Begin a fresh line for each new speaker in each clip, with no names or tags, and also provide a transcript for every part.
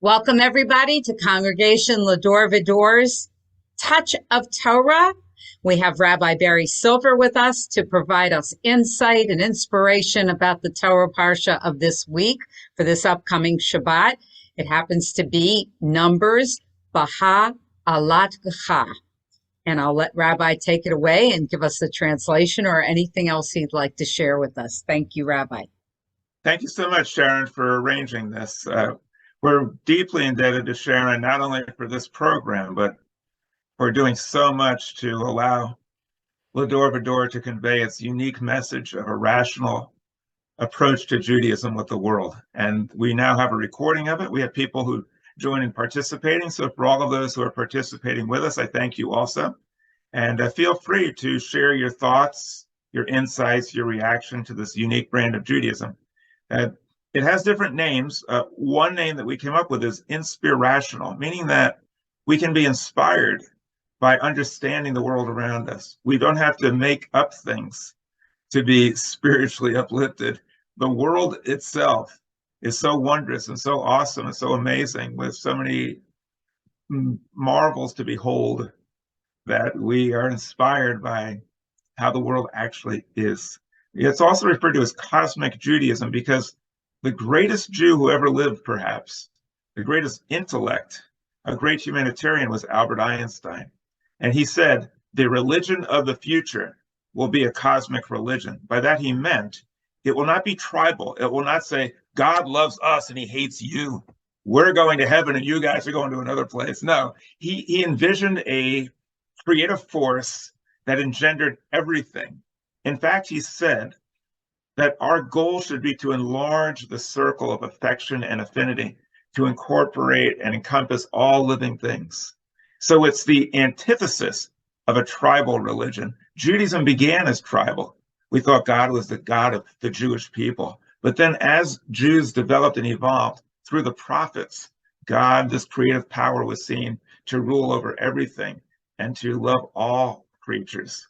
Welcome, everybody, to Congregation Va-Dor's Touch of Torah. We have Rabbi Barry Silver with us to provide us insight and inspiration about the Torah parasha of this week for this upcoming Shabbat. It happens to be Numbers BEHA'ALOTECHA. And I'll let Rabbi take it away and give us the translation or anything else he'd like to share with us. Thank you, Rabbi.
Thank you so much, Sharon, for arranging this. We're deeply indebted to Sharon, not only for this program, but for doing so much to allow Va-Dor to convey its unique message of a rational approach to Judaism with the world. And we now have a recording of it. We have people who join in participating. So for all of those who are participating with us, I thank you also. And feel free to share your thoughts, your insights, your reaction to this unique brand of Judaism. It has different names. One name that we came up with is inspirational, meaning that we can be inspired by understanding the world around us. We don't have to make up things to be spiritually uplifted. The world itself is so wondrous and so awesome and so amazing, with so many marvels to behold, that we are inspired by how the world actually is. It's also referred to as Cosmic Judaism because the greatest Jew who ever lived, perhaps, the greatest intellect, a great humanitarian, was Albert Einstein. And he said, the religion of the future will be a cosmic religion. By that he meant, it will not be tribal. It will not say, God loves us and he hates you. We're going to heaven and you guys are going to another place. No, he envisioned a creative force that engendered everything. In fact, he said that our goal should be to enlarge the circle of affection and affinity, to incorporate and encompass all living things. So it's the antithesis of a tribal religion. Judaism began as tribal. We thought God was the God of the Jewish people. But then as Jews developed and evolved through the prophets, God, this creative power, was seen to rule over everything and to love all creatures.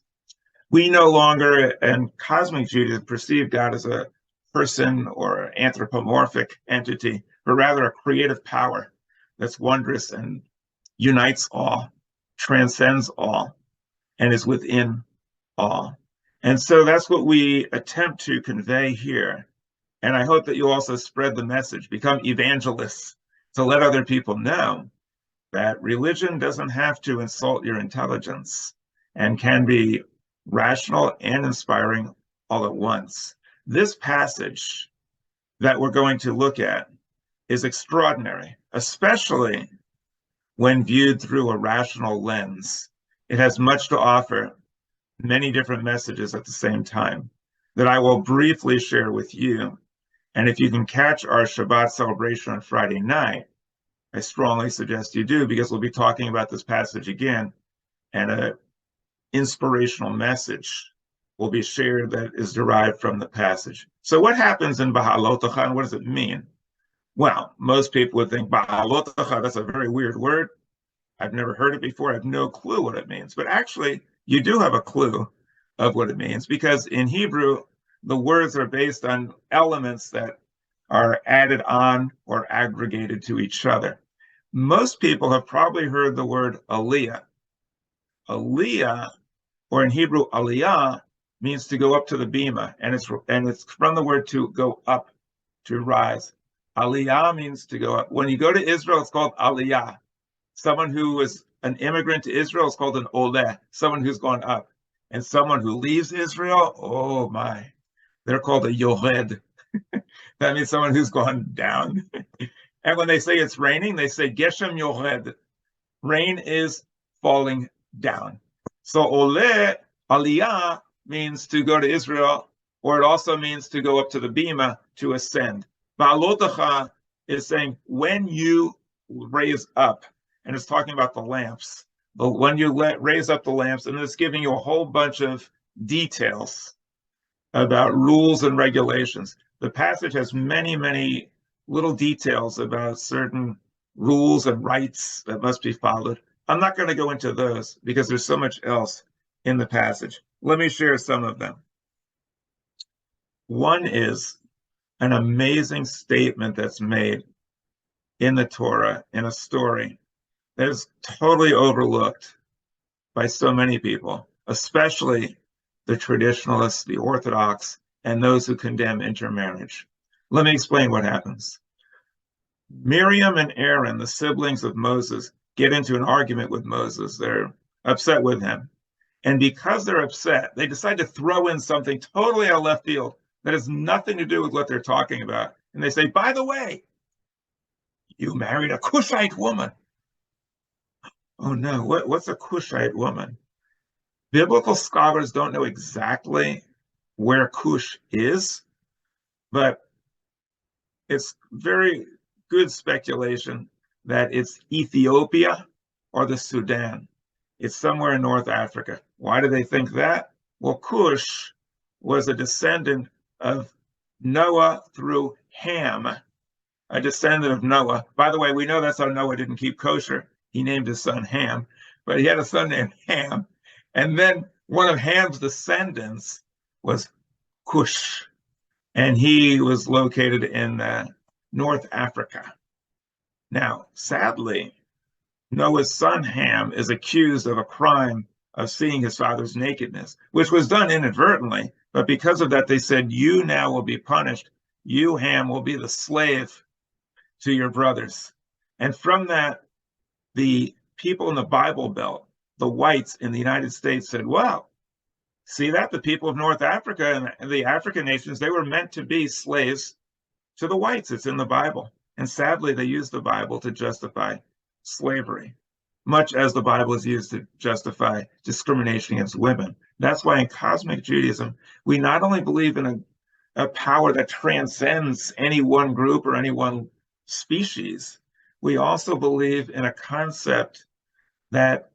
We no longer, in Cosmic Judaism, perceive God as a person or an anthropomorphic entity, but rather a creative power that's wondrous and unites all, transcends all, and is within all. And so that's what we attempt to convey here. And I hope that you also spread the message, become evangelists, to let other people know that religion doesn't have to insult your intelligence and can be rational and inspiring all at once. This passage that we're going to look at is extraordinary, especially when viewed through a rational lens. It has much to offer, many different messages at the same time, that I will briefly share with you. And if you can catch our Shabbat celebration on Friday night, I strongly suggest you do, because we'll be talking about this passage again, and an inspirational message will be shared that is derived from the passage. So what happens in Va-Dor, and what does it mean? Well, most people would think Va-Dor, that's a very weird word. I've never heard it before. I have no clue what it means. But actually, you do have a clue of what it means, because in Hebrew, the words are based on elements that are added on or aggregated to each other. Most people have probably heard the word aliyah. Aliyah, or in Hebrew aliyah, means to go up to the bima, and it's from the word to go up, to rise. Aliyah means to go up. When you go to Israel, it's called aliyah. Someone who is an immigrant to Israel is called an oleh, someone who's gone up. And someone who leaves Israel, oh my, they're called a yored. That means someone who's gone down. And when they say it's raining, they say geshem yored. Rain is falling down. So oleh, aliyah, means to go to Israel, or it also means to go up to the bima, to ascend. Va-Alotecha is saying when you raise up, and it's talking about the lamps. But when you raise up the lamps, and it's giving you a whole bunch of details about rules and regulations. The passage has many, many little details about certain rules and rights that must be followed. I'm not going to go into those because there's so much else in the passage. Let me share some of them. One is an amazing statement that's made in the Torah, in a story that is totally overlooked by so many people, especially the traditionalists, the Orthodox, and those who condemn intermarriage. Let me explain what happens. Miriam and Aaron, the siblings of Moses, get into an argument with Moses. They're upset with him. And because they're upset, they decide to throw in something totally out of left field that has nothing to do with what they're talking about. And they say, by the way, you married a Cushite woman. Oh no, what's a Cushite woman? Biblical scholars don't know exactly where Cush is, but it's very good speculation that it's Ethiopia or the Sudan. It's somewhere in North Africa. Why do they think that? Well, Cush was a descendant of Noah through Ham, a descendant of Noah. By the way, we know that's how Noah didn't keep kosher. He named his son Ham, but he had a son named Ham. And then one of Ham's descendants was Cush, and he was located in North Africa. Now, sadly, Noah's son Ham is accused of a crime of seeing his father's nakedness, which was done inadvertently. But because of that, they said, you now will be punished. You, Ham, will be the slave to your brothers. And from that, the people in the Bible Belt, the whites in the United States said, well, see that? The people of North Africa and the African nations, they were meant to be slaves to the whites. It's in the Bible. And sadly, they used the Bible to justify slavery, much as the Bible is used to justify discrimination against women. That's why in Cosmic Judaism, we not only believe in a power that transcends any one group or any one species, we also believe in a concept that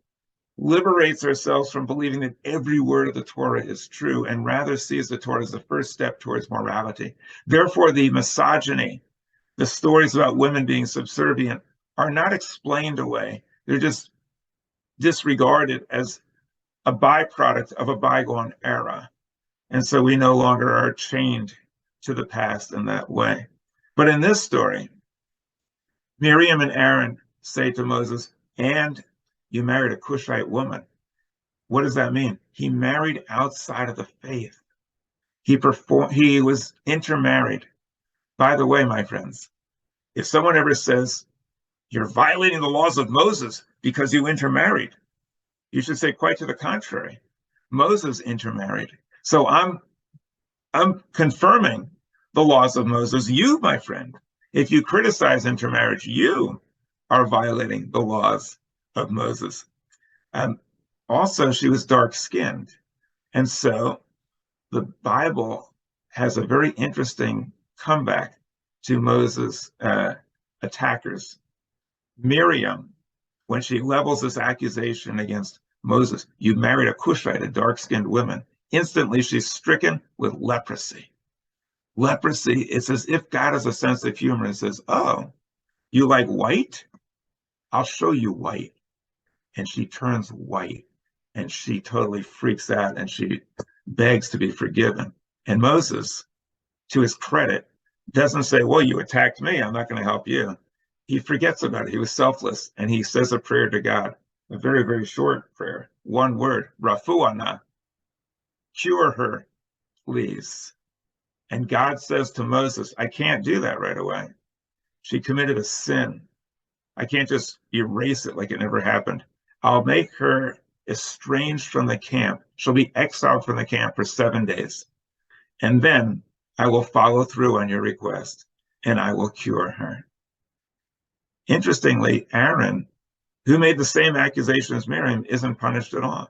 liberates ourselves from believing that every word of the Torah is true and rather sees the Torah as the first step towards morality. Therefore, the misogyny, the stories about women being subservient, are not explained away. They're just disregarded as a byproduct of a bygone era. And so we no longer are chained to the past in that way. But in this story, Miriam and Aaron say to Moses, and you married a Cushite woman. What does that mean? He married outside of the faith. He was intermarried. By the way, my friends, if someone ever says, you're violating the laws of Moses because you intermarried, you should say quite to the contrary. Moses intermarried. So I'm confirming the laws of Moses. You, my friend, if you criticize intermarriage, you are violating the laws of Moses. Also, she was dark-skinned. And so the Bible has a very interesting comeback to Moses' attackers. Miriam, when she levels this accusation against Moses, you married a Cushite, a dark-skinned woman, instantly she's stricken with leprosy. Leprosy, it's as if God has a sense of humor and says, oh, you like white? I'll show you white. And she turns white and she totally freaks out and she begs to be forgiven. And Moses, to his credit, doesn't say, well, you attacked me, I'm not going to help you. He forgets about it. He was selfless and he says a prayer to God, a very, very short prayer, one word, Rafuana, cure her, please. And God says to Moses, I can't do that right away. She committed a sin. I can't just erase it like it never happened. I'll make her estranged from the camp. She'll be exiled from the camp for 7 days. And then I will follow through on your request and I will cure her. Interestingly, Aaron, who made the same accusation as Miriam, isn't punished at all.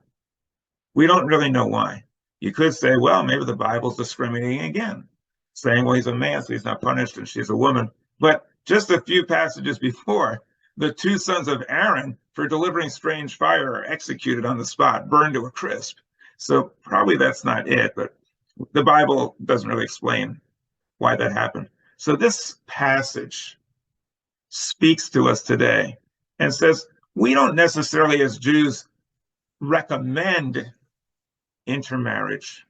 We don't really know why. You could say, well, maybe the Bible's discriminating again, saying, well, he's a man, so he's not punished, and she's a woman. But just a few passages before, the two sons of Aaron, for delivering strange fire, are executed on the spot, burned to a crisp. So probably that's not it, but the Bible doesn't really explain why that happened. So this passage speaks to us today and says, we don't necessarily as Jews recommend intermarriage,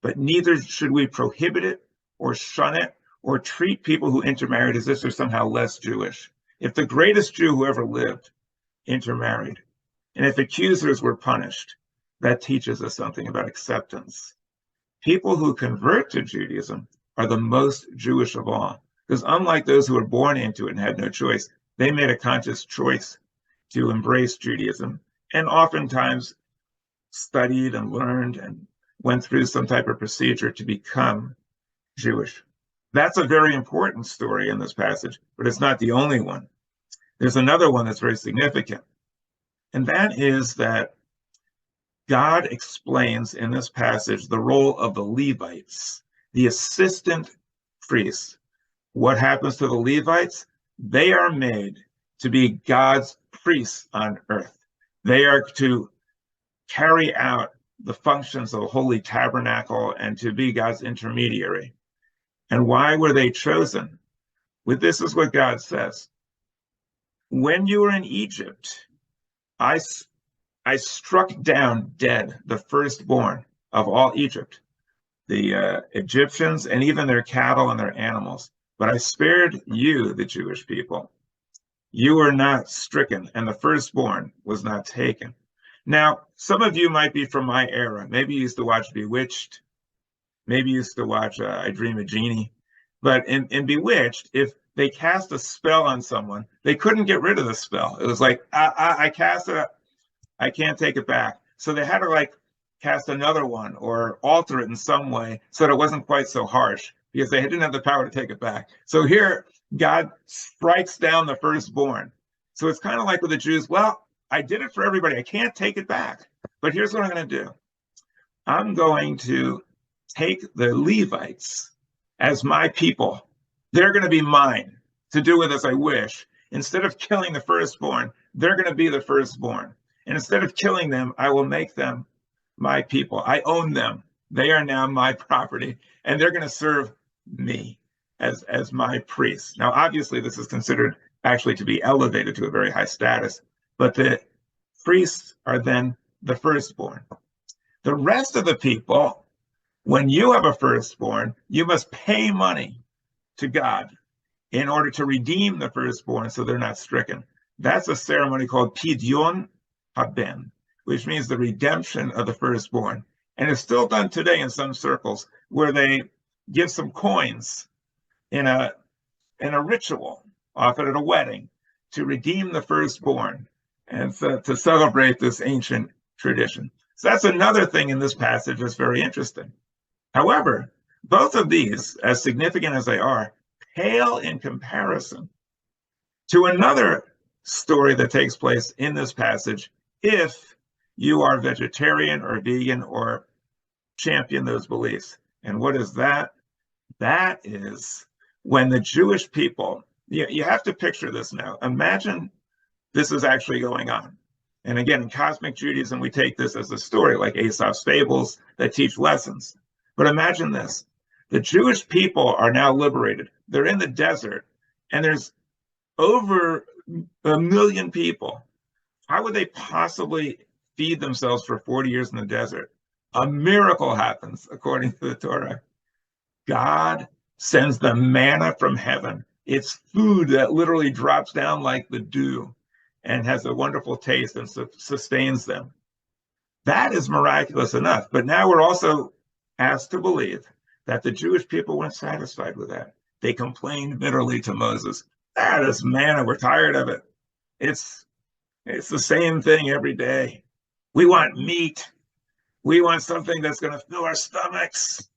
but neither should we prohibit it or shun it or treat people who intermarried as if they're somehow less Jewish. If the greatest Jew who ever lived intermarried, and if accusers were punished, that teaches us something about acceptance. People who convert to Judaism are the most Jewish of all, because unlike those who were born into it and had no choice, they made a conscious choice to embrace Judaism, and oftentimes studied and learned and went through some type of procedure to become Jewish. That's a very important story in this passage, but it's not the only one. There's another one that's very significant, and that is that God explains in this passage the role of the Levites, the assistant priests. What happens to the Levites? They are made to be God's priests on earth. They are to carry out the functions of the holy tabernacle and to be God's intermediary. And why were they chosen? Well, this is what God says. When you were in Egypt, I struck down dead the firstborn of all Egypt, the Egyptians, and even their cattle and their animals. But I spared you, the Jewish people. You were not stricken, and the firstborn was not taken. Now, some of you might be from my era. Maybe you used to watch Bewitched. Maybe you used to watch I Dream of Jeannie. But in Bewitched, if they cast a spell on someone, they couldn't get rid of the spell. It was like, I cast it, I can't take it back. So they had to like cast another one or alter it in some way so that it wasn't quite so harsh, because they didn't have the power to take it back. So here, God strikes down the firstborn. So it's kind of like with the Jews, well, I did it for everybody. I can't take it back. But here's what I'm going to do. I'm going to take the Levites as my people. They're going to be mine to do with as I wish. Instead of killing the firstborn, they're going to be the firstborn. And instead of killing them, I will make them my people. I own them. They are now my property, and they're going to serve me as my priests. Now, obviously, this is considered actually to be elevated to a very high status, but the priests are then the firstborn. The rest of the people, when you have a firstborn, you must pay money to God in order to redeem the firstborn so they're not stricken. That's a ceremony called Pidyon Haben, which means the redemption of the firstborn. And it's still done today in some circles where they give some coins in a ritual, often at a wedding, to redeem the firstborn and so, to celebrate this ancient tradition. So that's another thing in this passage that's very interesting. However, both of these, as significant as they are, pale in comparison to another story that takes place in this passage if you are vegetarian or vegan or champion those beliefs. And what is that? That is when the Jewish people, you have to picture this now. Imagine this is actually going on. And again, in Cosmic Judaism, we take this as a story, like Aesop's fables that teach lessons. But imagine this. The Jewish people are now liberated. They're in the desert, and there's over 1 million people. How would they possibly feed themselves for 40 years in the desert? A miracle happens, according to the Torah. God sends the manna from heaven. It's food that literally drops down like the dew and has a wonderful taste and sustains them. That is miraculous enough. But now we're also asked to believe that the Jewish people weren't satisfied with that. They complained bitterly to Moses. That is manna, we're tired of it. It's the same thing every day. We want meat. We want something that's going to fill our stomachs.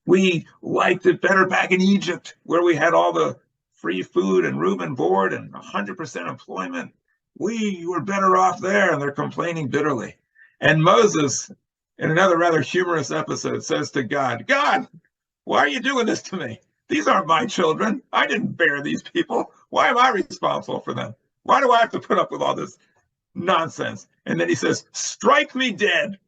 We liked it better back in Egypt, where we had all the free food and room and board and 100% employment. We were better off there, and they're complaining bitterly. And Moses, in another rather humorous episode, says to God, God, why are you doing this to me? These aren't my children. I didn't bear these people. Why am I responsible for them? Why do I have to put up with all this nonsense? And then he says, strike me dead.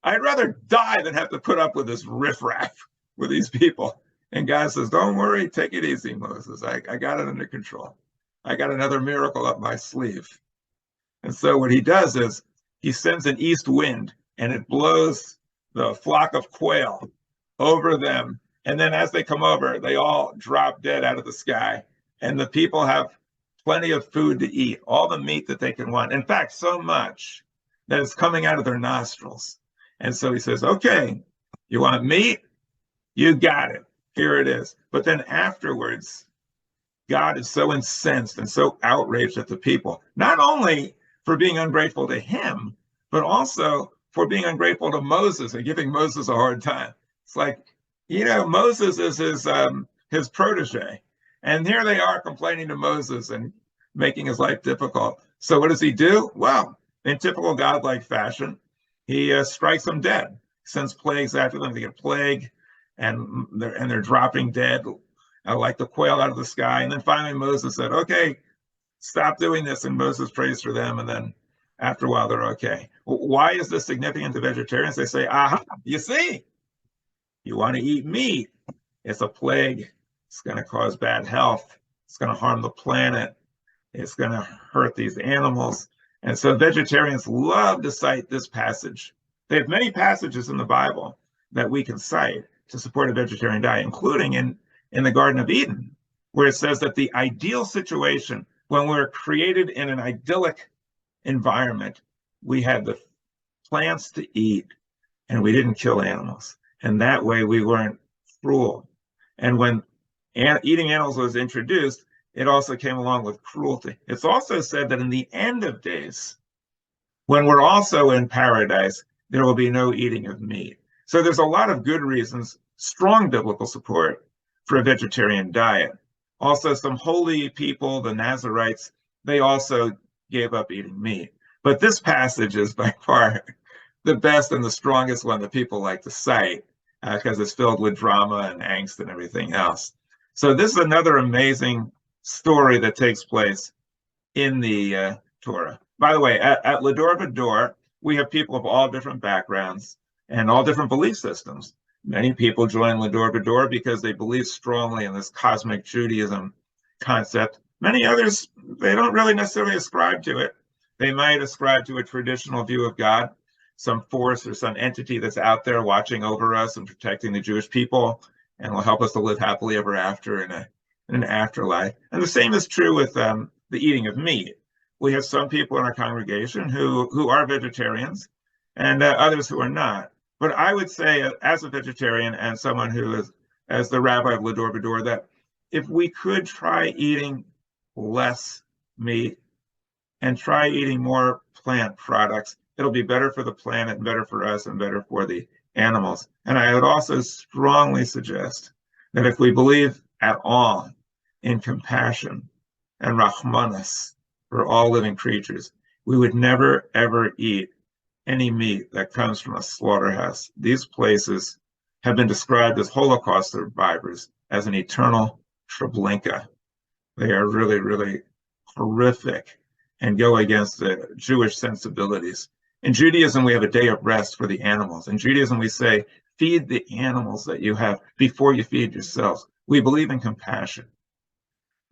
I'd rather die than have to put up with this riffraff with these people. And God says, don't worry, take it easy, Moses. I got it under control. I got another miracle up my sleeve. And so what he does is he sends an east wind, and it blows the flock of quail over them. And then as they come over, they all drop dead out of the sky. And the people have plenty of food to eat, all the meat that they can want. In fact, so much that it's coming out of their nostrils. And so he says, okay, you want meat? You got it. Here it is. But then afterwards, God is so incensed and so outraged at the people, not only for being ungrateful to him, but also for being ungrateful to Moses and giving Moses a hard time. It's like, Moses is his protege. And here they are complaining to Moses and making his life difficult. So what does he do? Well, in typical godlike fashion, he strikes them dead, sends plagues after them. They get plague, and they're dropping dead like the quail out of the sky. And then finally Moses said, okay, stop doing this. And Moses prays for them. And then after a while, they're okay. Why is this significant to vegetarians? They say, aha, you see, you want to eat meat. It's a plague. It's going to cause bad health. It's going to harm the planet. It's going to hurt these animals. And so vegetarians love to cite this passage. They have many passages in the Bible that we can cite to support a vegetarian diet, including in the Garden of Eden, where it says that the ideal situation, when we're created in an idyllic environment, we had the plants to eat and we didn't kill animals. And that way we weren't cruel. And when eating animals was introduced, it also came along with cruelty. It's also said that in the end of days, when we're also in paradise, there will be no eating of meat. So there's a lot of good reasons, strong biblical support for a vegetarian diet. Also, some holy people, the Nazarites, they also gave up eating meat. But this passage is by far the best and the strongest one that people like to cite because it's filled with drama and angst and everything else. So this is another amazing story that takes place in the Torah. By the way, at Va-Dor, we have people of all different backgrounds and all different belief systems. Many people join Va-Dor because they believe strongly in this Cosmic Judaism concept. Many others, they don't really necessarily ascribe to it. They might ascribe to a traditional view of God, some force or some entity that's out there watching over us and protecting the Jewish people and will help us to live happily ever after in an afterlife. And the same is true with the eating of meat. We have some people in our congregation who are vegetarians and others who are not. But I would say, as a vegetarian and someone who is, as the rabbi of Va-Dor, that if we could try eating less meat and try eating more plant products, it'll be better for the planet, and better for us, and better for the animals. And I would also strongly suggest that if we believe at all in compassion and rahmanas for all living creatures, we would never, ever eat any meat that comes from a slaughterhouse. These places have been described as Holocaust survivors as an eternal Treblinka. They are really, really horrific and go against the Jewish sensibilities. In Judaism, we have a day of rest for the animals. In Judaism, we say, feed the animals that you have before you feed yourselves. We believe in compassion.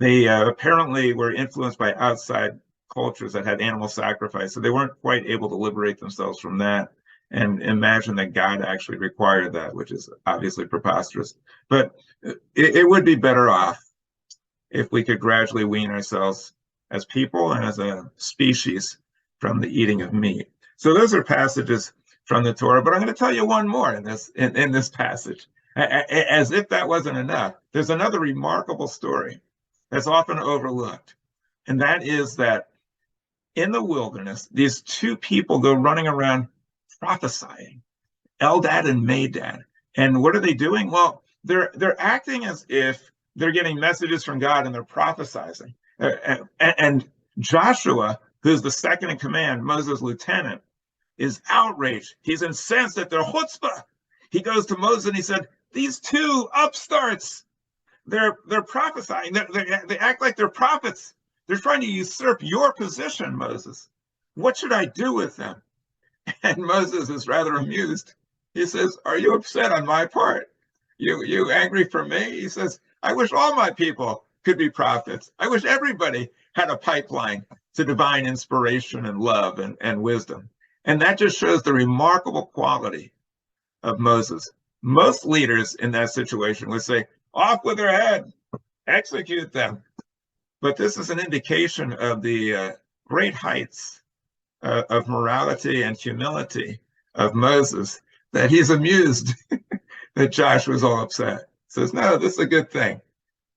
They apparently were influenced by outside cultures that had animal sacrifice, so they weren't quite able to liberate themselves from that and imagine that God actually required that, which is obviously preposterous. But it would be better off if we could gradually wean ourselves as people and as a species from the eating of meat. So those are passages from the Torah, but I'm going to tell you one more in this passage. As if that wasn't enough, there's another remarkable story that's often overlooked, and that is that in the wilderness, these two people go running around prophesying, Eldad and Medad. And what are they doing? Well, they're acting as if they're getting messages from God and they're prophesying. And Joshua, who's the second in command, Moses' lieutenant, is outraged. He's incensed at their chutzpah. He goes to Moses and he said, these two upstarts, they're prophesying. They act like they're prophets. They're trying to usurp your position, Moses. What should I do with them? And Moses is rather amused. He says, are you upset on my part? You angry for me? He says, I wish all my people could be prophets. I wish everybody had a pipeline to divine inspiration and love and wisdom. And that just shows the remarkable quality of Moses. Most leaders in that situation would say, off with their head, execute them. but this is an indication of the great heights of morality and humility of Moses, that he's amused that Josh was all upset. Says, no, this is a good thing.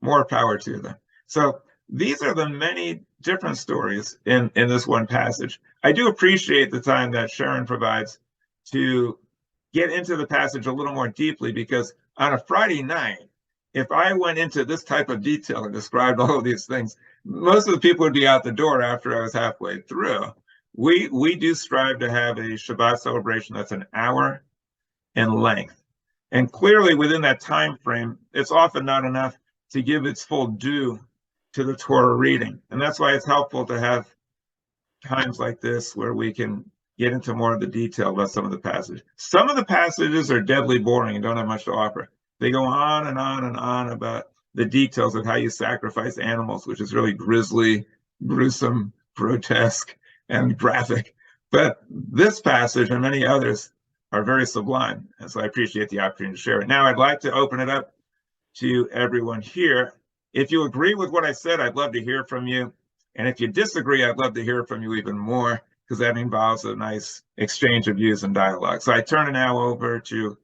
More power to them. So these are the many different stories in this one passage. I do appreciate the time that Sharon provides to get into the passage a little more deeply, because on a Friday night, if I went into this type of detail and described all of these things, most of the people would be out the door after I was halfway through. We do strive to have a Shabbat celebration that's an hour in length. And clearly within that time frame, it's often not enough to give its full due to the Torah reading. And that's why it's helpful to have times like this where we can get into more of the detail about some of the passages. Some of the passages are deadly boring and don't have much to offer. They go on and on and on about the details of how you sacrifice animals, which is really grisly, gruesome, grotesque, and graphic. But this passage and many others are very sublime. And so I appreciate the opportunity to share it. Now I'd like to open it up to everyone here. If you agree with what I said, I'd love to hear from you. And if you disagree, I'd love to hear from you even more, because that involves a nice exchange of views and dialogue. So I turn it now over to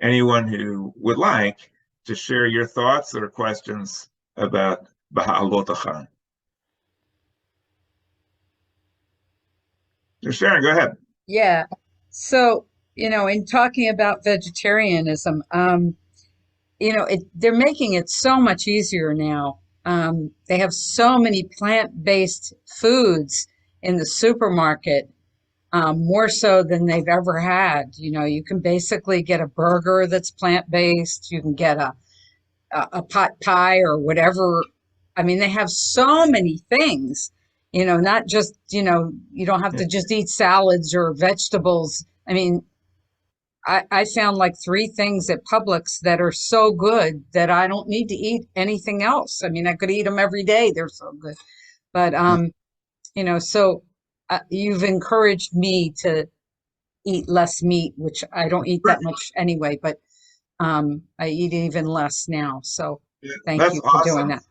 anyone who would like to share your thoughts or questions about BEHA'ALOTECHA. Sharon, go ahead.
Yeah. So, in talking about vegetarianism, they're making it so much easier now. They have so many plant-based foods in the supermarket, more so than they've ever had. You can basically get a burger that's plant-based. You can get a pot pie or whatever. I mean, they have so many things, not just, you don't have to just eat salads or vegetables. I mean, I found like 3 things at Publix that are so good that I don't need to eat anything else. I mean, I could eat them every day. They're so good. But, so you've encouraged me to eat less meat, which I don't eat that much anyway, but I eat even less now. So thank
That's
you for doing
awesome.
that.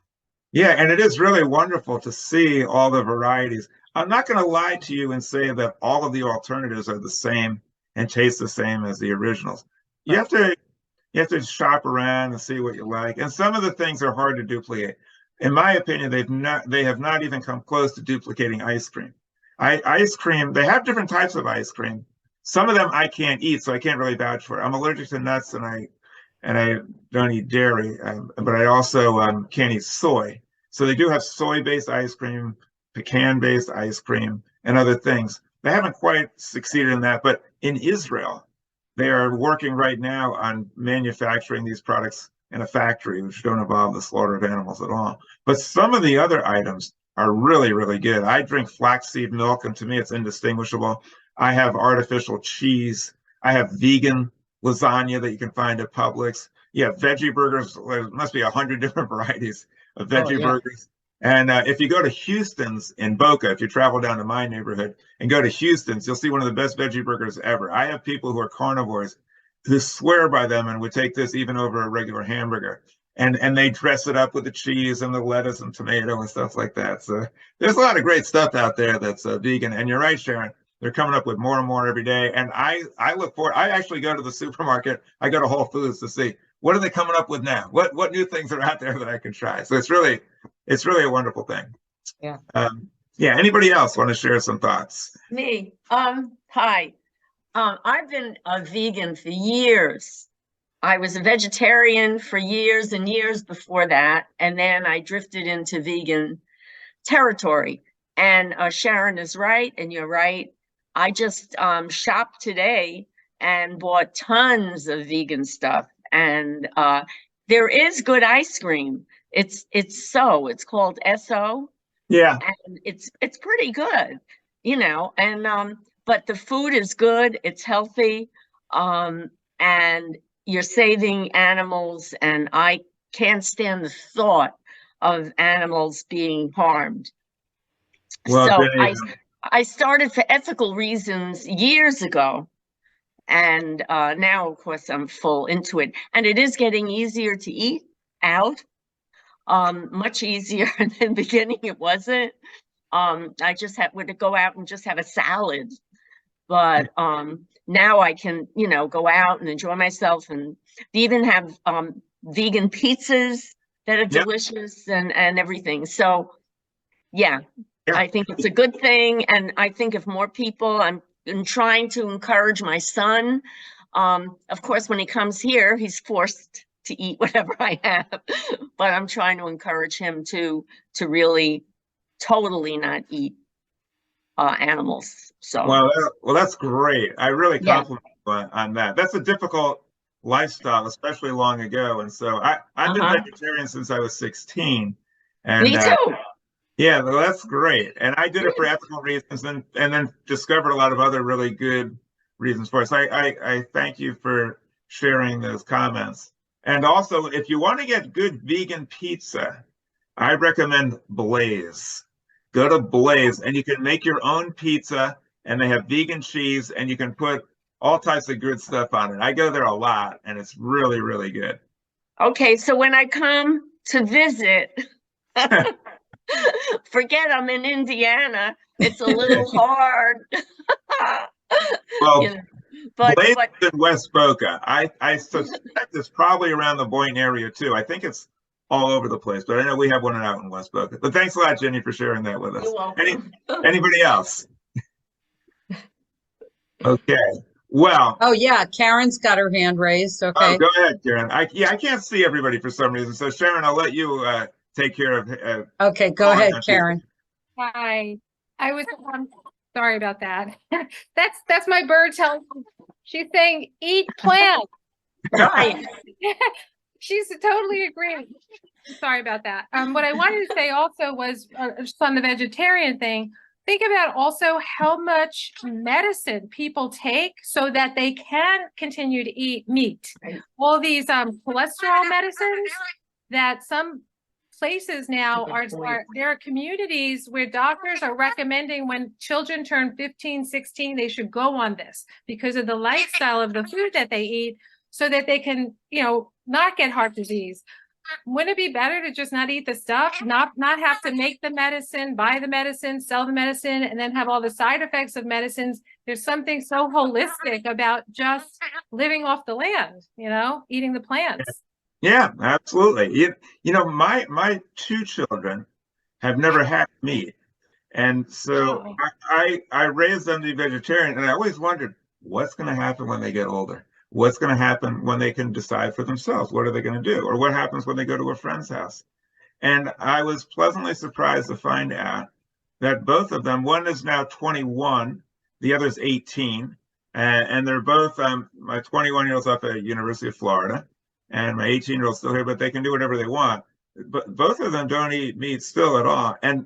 Yeah, and it is really wonderful to see all the varieties. I'm not going to lie to you and say that all of the alternatives are the same and taste the same as the originals. You have to shop around and see what you like. And some of the things are hard to duplicate. In my opinion, they have not even come close to duplicating ice cream. Ice cream, they have different types of ice cream. Some of them I can't eat, so I can't really vouch for it. I'm allergic to nuts and I don't eat dairy, but I also can't eat soy. So they do have soy-based ice cream, pecan-based ice cream, and other things. They haven't quite succeeded in that, but in Israel, they are working right now on manufacturing these products in a factory, which don't involve the slaughter of animals at all. But some of the other items are really, really good. I drink flaxseed milk, and to me, it's indistinguishable. I have artificial cheese. I have vegan lasagna that you can find at Publix. Yeah, veggie burgers. There must be 100 different varieties of veggie burgers. And if you go to Houston's in Boca, if you travel down to my neighborhood and go to Houston's, you'll see one of the best veggie burgers ever. I have people who are carnivores who swear by them and would take this even over a regular hamburger. And they dress it up with the cheese and the lettuce and tomato and stuff like that. So there's a lot of great stuff out there that's vegan. And you're right, Sharon. They're coming up with more and more every day. And I look forward. I actually go to the supermarket. I go to Whole Foods to see what are they coming up with now. What new things are out there that I can try. So it's really a wonderful thing.
Yeah.
Anybody else want to share some thoughts?
Me. Hi. I've been a vegan for years. I was a vegetarian for years and years before that, and then I drifted into vegan territory. And Sharon is right, and you're right. I just shopped today and bought tons of vegan stuff, and there is good ice cream. It's called SO.
Yeah.
And it's pretty good, and but the food is good, it's healthy, and you're saving animals, and I can't stand the thought of animals being harmed.
Well,
so I started for ethical reasons years ago, and now of course I'm full into it, and it is getting easier to eat out. Much easier in the beginning. It wasn't. I just would go out and just have a salad. But now I can, go out and enjoy myself, and they even have vegan pizzas that are delicious and everything. So yeah, I think it's a good thing. And I think if more people, I'm trying to encourage my son. Of course, when he comes here, he's forced to eat whatever I have, but I'm trying to encourage him to really totally not eat animals. So
well, that's great. I really compliment you on that. That's a difficult lifestyle, especially long ago. And so I've been vegetarian since I was 16. And
me too.
Yeah, well, that's great. And I did it for ethical reasons, and then discovered a lot of other really good reasons for it. So I thank you for sharing those comments. And also, if you want to get good vegan pizza, I recommend Blaze. Go to Blaze, and you can make your own pizza, and they have vegan cheese, and you can put all types of good stuff on it. I go there a lot, and it's really, really good.
Okay, so when I come to visit, forget I'm in Indiana. It's a little hard.
Well, Blaze is in West Boca. I suspect it's probably around the Boynton area too. I think it's all over the place, but I know we have one out in West Boca. But thanks a lot, Jenny, for sharing that with us.
You're welcome.
Anybody else? Okay. Well.
Oh yeah, Karen's got her hand raised. Okay.
Oh, go ahead, Karen. I can't see everybody for some reason. So Sharon, I'll let you take care of.
Okay, go ahead, Karen.
Hi. I was sorry about that. That's my bird telling me. She's saying eat plants.
Right.
She's totally agreeing. Sorry about that. What I wanted to say also was just on the vegetarian thing. Think about also how much medicine people take so that they can continue to eat meat. Right. All these cholesterol medicines that some places now there are communities where doctors are recommending when children turn 15, 16, they should go on this because of the lifestyle of the food that they eat so that they can, not get heart disease. Wouldn't it be better to just not eat the stuff, not have to make the medicine, buy the medicine, sell the medicine, and then have all the side effects of medicines? There's something so holistic about just living off the land, eating the plants.
Yeah, absolutely. My two children have never had meat. And so I raised them to be vegetarian, and I always wondered what's going to happen when they get older. What's going to happen when they can decide for themselves? What are they going to do? Or what happens when they go to a friend's house? And I was pleasantly surprised to find out that both of them, one is now 21, the other is 18. And they're both, my 21-year-old's up at University of Florida, and my 18-year-old's still here, but they can do whatever they want. But both of them don't eat meat still at all. And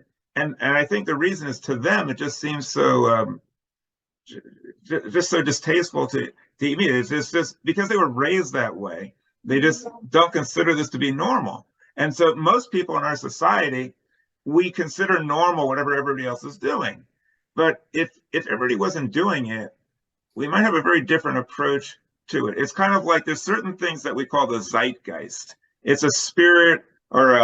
I think the reason is to them, it just seems so, just so distasteful to eat meat. It's just because they were raised that way. They just don't consider this to be normal. And so most people in our society, we consider normal whatever everybody else is doing. But if everybody wasn't doing it, we might have a very different approach to it. It's kind of like there's certain things that we call the zeitgeist. It's a spirit or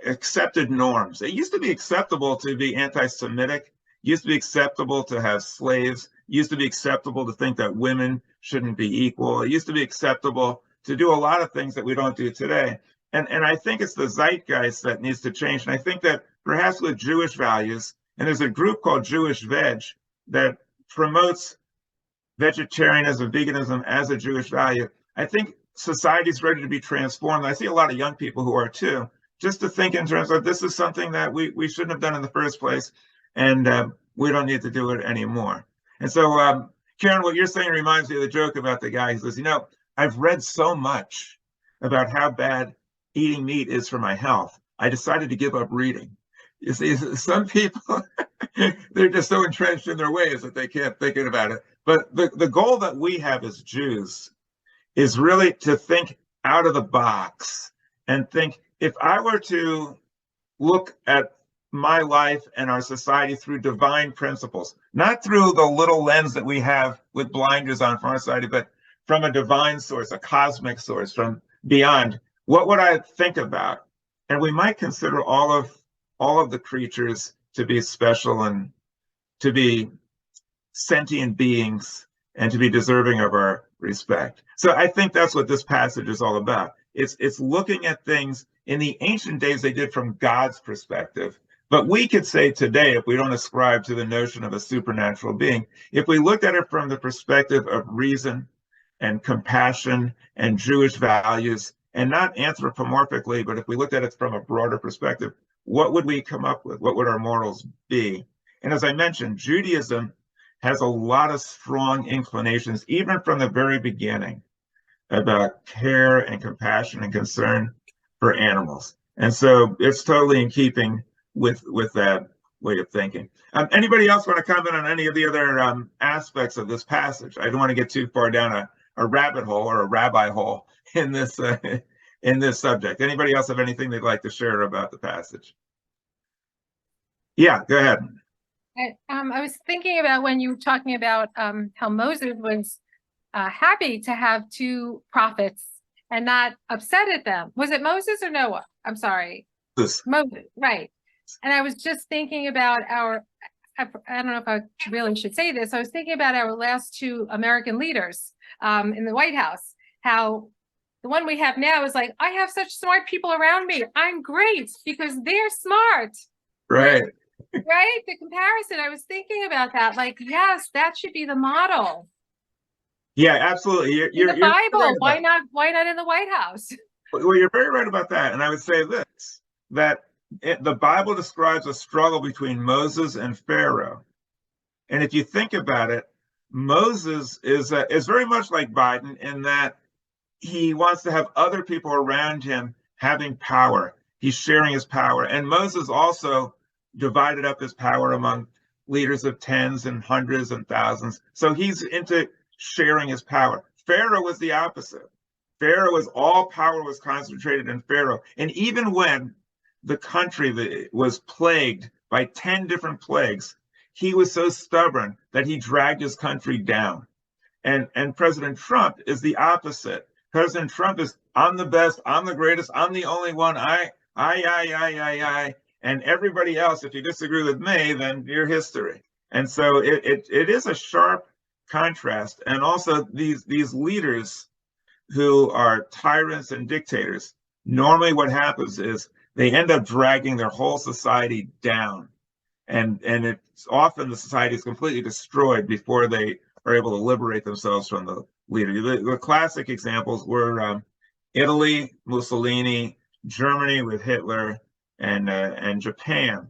accepted norms. It used to be acceptable to be anti-Semitic. Used to be acceptable to have slaves. Used to be acceptable to think that women shouldn't be equal. It used to be acceptable to do a lot of things that we don't do today. And I think it's the zeitgeist that needs to change. And I think that perhaps with Jewish values, and there's a group called Jewish Veg that promotes vegetarianism, veganism as a Jewish value. I think society's ready to be transformed. I see a lot of young people who are too, just to think in terms of this is something that we shouldn't have done in the first place, and we don't need to do it anymore. And so, Karen, what you're saying reminds me of the joke about the guy who says, I've read so much about how bad eating meat is for my health. I decided to give up reading. You see, some people, they're just so entrenched in their ways that they can't think about it. But the goal that we have as Jews is really to think out of the box and think, if I were to look at my life and our society through divine principles, not through the little lens that we have with blinders on from our society, but from a divine source, a cosmic source from beyond, what would I think about? And we might consider all of the creatures to be special and to be sentient beings and to be deserving of our respect. So I think that's what this passage is all about. It's looking at things in the ancient days they did from God's perspective. But we could say today, if we don't ascribe to the notion of a supernatural being, if we looked at it from the perspective of reason and compassion and Jewish values, and not anthropomorphically, but if we looked at it from a broader perspective, what would we come up with? What would our morals be? And as I mentioned, Judaism has a lot of strong inclinations, even from the very beginning, about care and compassion and concern for animals. And so it's totally in keeping with that way of thinking. Anybody else want to comment on any of the other aspects of this passage? I don't want to get too far down a rabbit hole or a rabbi hole in this subject. Anybody else have anything they'd like to share about the passage? Yeah, go ahead.
I was thinking about when you were talking about how Moses was happy to have two prophets and not upset at them. Was it Moses or Noah? I'm sorry. Moses, right. And I was just thinking about I don't know if I really should say this. I was thinking about our last two American leaders in the White House, how the one we have now is like, I have such smart people around me. I'm great because they're smart.
Right.
Right? The comparison, I was thinking about that. Like, yes, that should be the model.
Yeah, absolutely.
In the Bible, why not in the White House?
Well, you're very right about that. And I would say this, that the Bible describes a struggle between Moses and Pharaoh. And if you think about it, Moses is very much like Biden in that he wants to have other people around him having power. He's sharing his power. And Moses also divided up his power among leaders of tens and hundreds and thousands. So he's into sharing his power. Pharaoh was the opposite. Pharaoh was all power was concentrated in Pharaoh. And even when the country was plagued by 10 different plagues, he was so stubborn that he dragged his country down. And President Trump is the opposite. President Trump is, I'm the best, I'm the greatest, I'm the only one, I. And everybody else, if you disagree with me, then you're history. And so it is a sharp contrast. And also these leaders who are tyrants and dictators, normally what happens is they end up dragging their whole society down. And it's often the society is completely destroyed before they are able to liberate themselves from the leader. The classic examples were Italy, Mussolini, Germany with Hitler, and Japan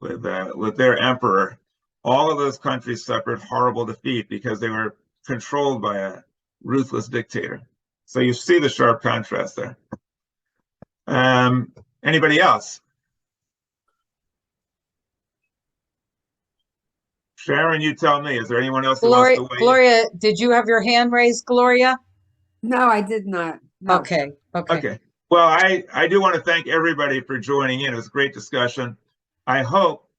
with their emperor. All of those countries suffered horrible defeat because they were controlled by a ruthless dictator. So you see the sharp contrast there. Anybody else? Sharon, you tell me. Is there anyone else who wants to weigh in?
Gloria, did you have your hand raised, Gloria?
No, I did not. No.
Okay.
Well, I do want to thank everybody for joining in. It was a great discussion. I hope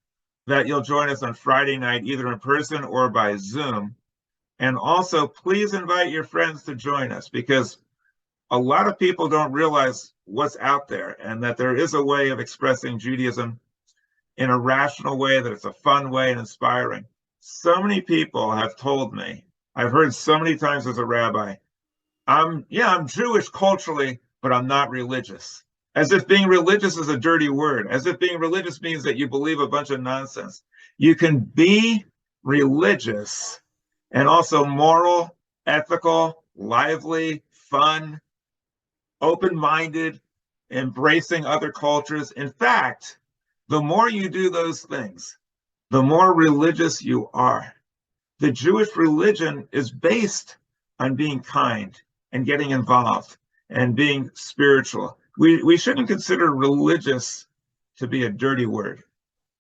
that you'll join us on Friday night, either in person or by Zoom. And also, please invite your friends to join us, because a lot of people don't realize what's out there and that there is a way of expressing Judaism in a rational way, that it's a fun way and inspiring. So many people have told me, I've heard so many times as a rabbi, I'm Jewish culturally, but I'm not religious. As if being religious is a dirty word, as if being religious means that you believe a bunch of nonsense. You can be religious and also moral, ethical, lively, fun, open-minded, embracing other cultures. In fact, the more you do those things, the more religious you are. The Jewish religion is based on being kind and getting involved and being spiritual. We shouldn't consider religious to be a dirty word.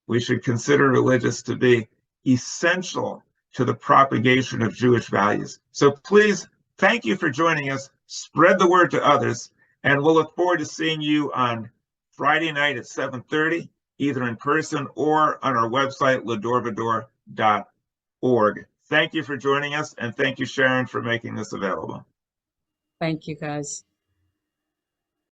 We should consider religious to be essential to the propagation of Jewish values. So please, thank you for joining us. Spread the word to others, and we'll look forward to seeing you on Friday night at 7:30, either in person or on our website, ledorvador.org. Thank you for joining us, and thank you, Sharon, for making this available.
Thank you, guys.